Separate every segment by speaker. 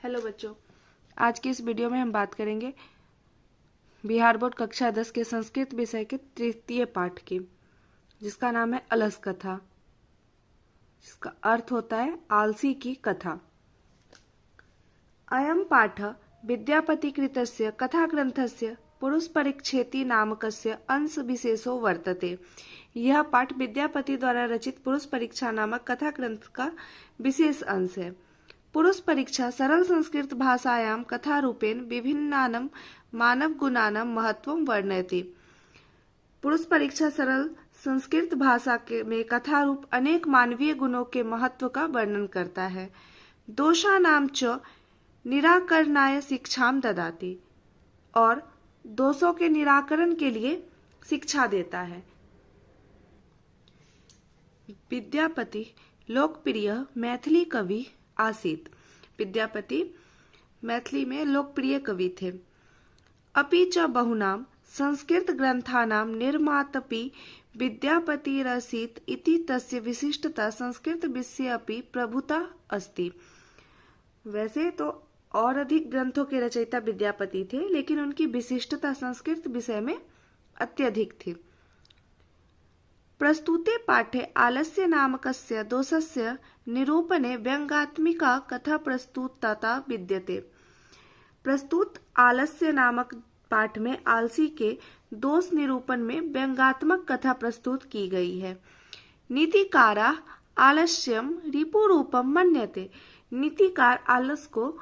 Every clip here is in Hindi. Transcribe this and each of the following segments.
Speaker 1: हेलो बच्चों, आज की इस वीडियो में हम बात करेंगे बिहार बोर्ड कक्षा 10 के संस्कृत विषय के तृतीय पाठ की, जिसका नाम है अलस कथा, जिसका अर्थ होता है आलसी की कथा। अयं पाठ विद्यापतिकृतस्य कथाग्रन्थस्य पुरुषपरिच्छेति नामकस्य अंश विशेषो वर्तते। यह पाठ विद्यापति द्वारा रचित पुरुष परीक्षा नामक कथा ग्रंथ का विशेष अंश है। पुरुष परीक्षा सरल संस्कृत भाषायां कथारूपेण विभिन्नानां मानव गुणानां महत्वं वर्णयति। पुरुष परीक्षा सरल संस्कृत भाषा में कथा रूप अनेक मानवीय गुणों के महत्व का वर्णन करता है। दोषानां च निराकरणाय शिक्षाम ददाति, और दोषों के निराकरण के लिए शिक्षा देता है। विद्यापति लोकप्रिय मैथिली कवि आसीत। विद्यापति मैथिली में लोकप्रिय कवि थे। अपि च बहुनां संस्कृत ग्रंथानां निर्मातापि विद्यापतिरसीत् इति तस्य विशिष्टता संस्कृत विषये अपि प्रभुता अस्ति। वैसे तो और अधिक ग्रंथों के रचयिता विद्यापति थे, लेकिन उनकी विशिष्टता संस्कृत विषय में अत्यधिक थी। प्रस्तुते पाठे आलस्य नामकस्य दोषस्य निरूपणे व्यंग्यात्मिका कथा प्रस्तुतता विद्यते। प्रस्तुत आलस्य नामक पाठ में आलसी के दोष निरूपण में व्यंग्यात्मक कथा प्रस्तुत की गई है। नीतिकारा आलस्यम रिपुरूपम मन्यते। नीतिकार आलस को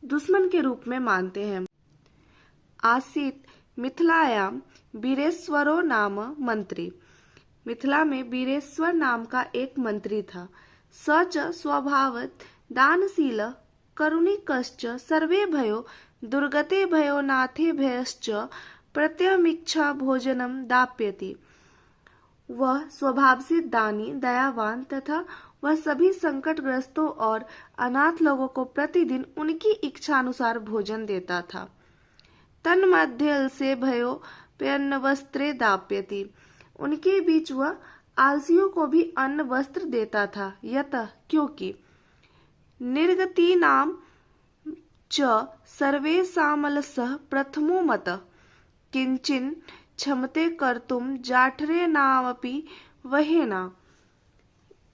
Speaker 1: दुश्मन के रूप में मानते हैं। आसीत मिथिलायां वीरेश्वरो नाम मंत्री। मिथिला में वीरेश्वर नाम का एक मंत्री था। स च स्वभावत दानशील करुणिकश्च सर्वे भयो दुर्गते भयो नाथे भयश्च प्रत्यमीक्षा भोजनम दाप्यति। वह स्वभाव से दानी, दयावान तथा वह सभी संकटग्रस्तों और अनाथ लोगों को प्रतिदिन उनकी इच्छा अनुसार भोजन देता था। तन्मध्य से भयो पेन्न वस्त्रे दाप्यति। उनके बीच वह आलसियों को भी अन्न वस्त्र देता था। यतः क्योंकि निर्गतीनां च सर्वेषामलसः प्रथमो मतः किंचिन क्षमते कर्तुम जाठरे नामपि वहेना।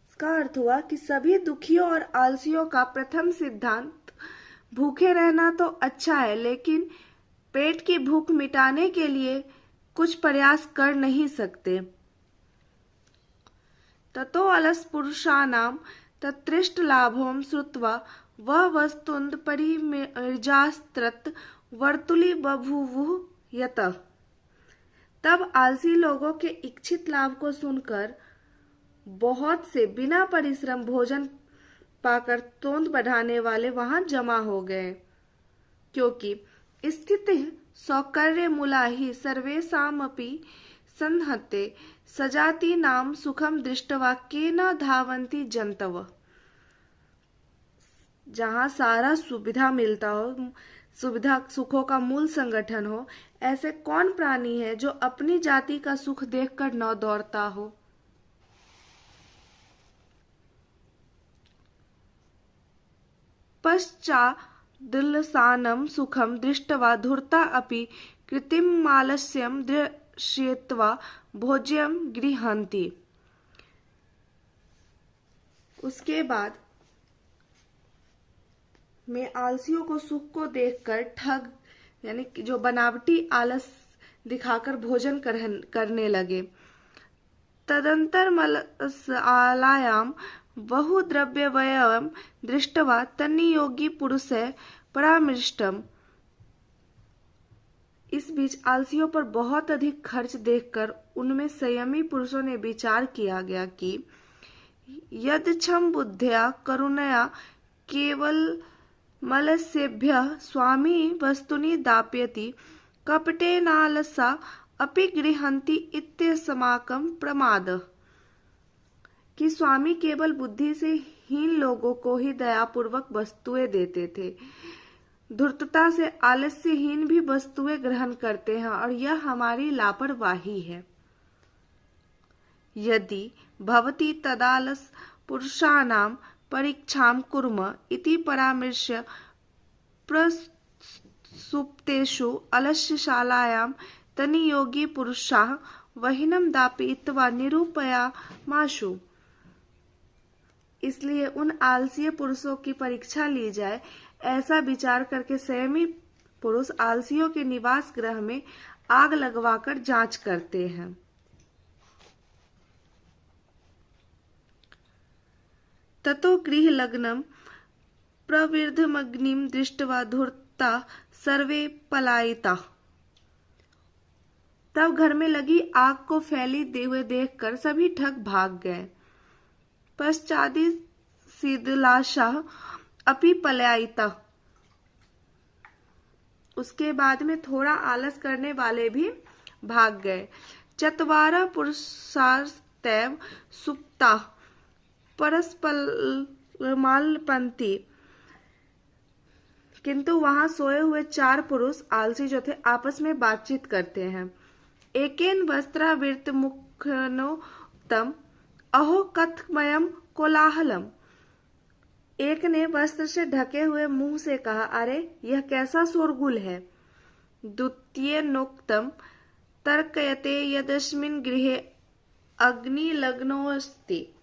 Speaker 1: इसका अर्थ हुआ कि सभी दुखियों और आलसियों का प्रथम सिद्धांत भूखे रहना तो अच्छा है, लेकिन पेट की भूख मिटाने के लिए कुछ प्रयास कर नहीं सकते। ततो अलस पुरुषाणां तत्तृष्ट लाभं श्रुत्वा वह वस्तुन्द परिमिर्जास्त्रत वर्तुली बभूवुः यतः। तब आलसी लोगों के इच्छित लाभ को सुनकर बहुत से बिना परिश्रम भोजन पाकर तोंद बढ़ाने वाले वहां जमा हो गए, क्योंकि स्थिति सौकर्य मूला ही सर्वेषामपि संहते सजाति नाम सुखम दृष्टवा केन धावन्ति जंतव। जहाँ सारा सुविधा मिलता हो, सुविधा सुखों का मूल संगठन हो, ऐसे कौन प्राणी है जो अपनी जाति का सुख देखकर न दौड़ता हो। पश्चादुल्लसानं सुखम दृष्ट्वा धूर्ता अपि कृत्रिमालस्यं दर्शयित्वा भोज्यं गृह्णन्ति। उसके बाद में आलसियों को सुख को देखकर ठग, यानी जो बनावटी आलस दिखाकर भोजन करने लगे। तदंतर मलसालायां बहुद्रव्यव्ययं दृष्ट्वा तन्नियोगी पुरुषै परामृष्टम्। इस बीच आलसियों पर बहुत अधिक खर्च देखकर उनमें संयमी पुरुषों ने विचार किया गया कि यदक्षम बुद्ध्या करुणया केवल मलस्येभ्यः स्वामी वस्तुनि दाप्यति कपटेनालसा अपि गृह्णन्ति इत्यस्माकं प्रमादः। कि स्वामी केवल बुद्धि से हीन लोगों को ही दयापूर्वक वस्तुएं देते थे। धूर्तता से आलस्यहीन भी वस्तुएं ग्रहण करते हैं, और यह हमारी लापरवाही है। यदि भवति तदालस पुरुषाणां परीक्षां कुर्म इति परामर्श्य प्रसुप्तेषु अलस्यशालायां तनियोगी पुरुषाः वहिनं दापयित्वा निरूपयामाशु। इसलिए उन आलसी पुरुषों की परीक्षा ली जाए, ऐसा विचार करके संयमी पुरुष आलसियों के निवास गृह में आग लगवाकर जांच करते हैं। ततो गृहलग्नं प्रविद्धमग्निं दृष्ट्वा धूर्ता सर्वे पलायिता। तब घर में लगी आग को फैली हुए देखकर सभी ठग भाग गए। पश्चादि शीतलाशाः अपि पलायिता। उसके बाद में थोड़ा आलस करने वाले भी भाग गए। चत्वारः पुरुषास्तैव सुप्ताः परस्परमालपन्ति। किंतु वहां सोए हुए 4 पुरुष आलसी जो थे आपस में बातचीत करते हैं। एकेन वस्त्रावृतमुखनोक्तम् अहो कथमयं कोलाहलम्। एक ने वस्त्र से ढके हुए मुंह से कहा, अरे यह कैसा शोरगुल है। द्वितीयनोक्तम् तर्कयते यदस्मिन् गृहे अग्निलग्नोऽस्ति।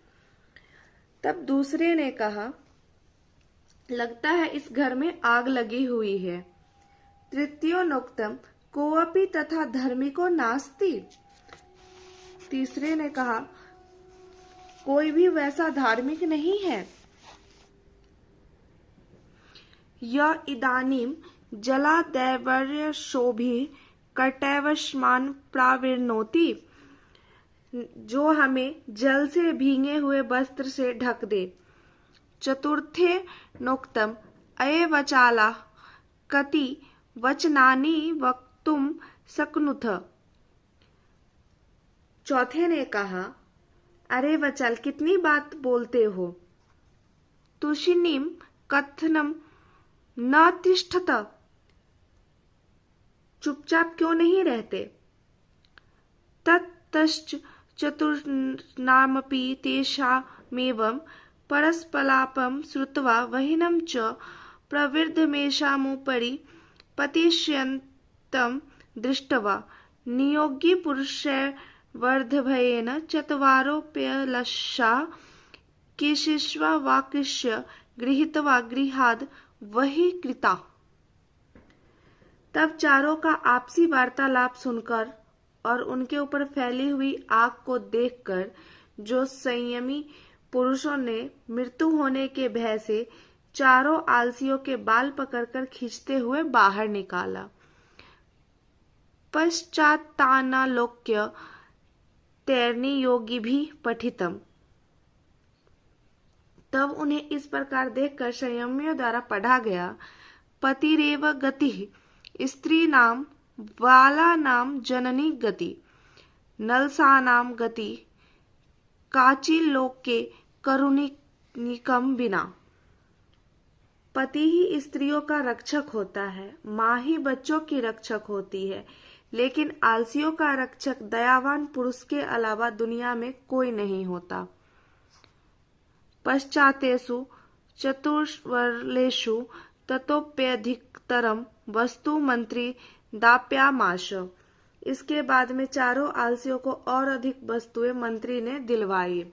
Speaker 1: तब दूसरे ने कहा, लगता है इस घर में आग लगी हुई है। तृतीयोनोक्तम् कोऽपि तथा धार्मिको नास्ति। तीसरे ने कहा, कोई भी वैसा धार्मिक नहीं है। य इदानीं जलादैवर्यशोभिः कर्तैवस्मान् प्राविर्नोति। जो हमें जल से भींगे हुए वस्त्र से ढक दे। चतुर्थे नोक्तम् अये वचाला कति वचनानि वक्तुं शक्नुथ। चौथे ने कहा, अरे वचल कितनी बात बोलते हो। तुषिणीं कथनम न तिष्ठत। चुपचाप क्यों नहीं रहते। ततश्च चतुर्णामपि तेषामेवं परस्पलापं श्रुत्वा वहिनं च प्रवृद्धमेषामुपरि पतिष्यन्तं दृष्ट्वा नियोगी पुरुषैर्वर्धभयेन चत्वारोऽप्यलशाः केशिष्वा वाकृष्य गृहीत्वा गृहाद् बहिर्गता। तब चारों का आपसी वार्तालाप सुनकर और उनके ऊपर फैली हुई आग को देखकर जो संयमी पुरुषों ने मृत्यु होने के भय से चारों आलसियों के बाल पकड़कर खींचते हुए बाहर निकाला। पश्चात्तानालोक्य तैरनी योगी भी पठितम। तब उन्हें इस प्रकार देखकर संयमियों द्वारा पढ़ा गया, पतिरेव गतिः स्त्रीणां बालानां जननी गति नलसानां गति काचिल्लोके करुणिकं विना। पति ही स्त्रियों का रक्षक होता है, माँ ही बच्चों की रक्षक होती है, लेकिन आलसियों का रक्षक दयावान पुरुष के अलावा दुनिया में कोई नहीं होता। पश्चातेषु चतुर्वर्लेषु ततोप्यधिकतरं वस्तु मंत्री दाप्यामाश। इसके बाद में चारों आलसियों को और अधिक वस्तुएं मंत्री ने दिलवाई।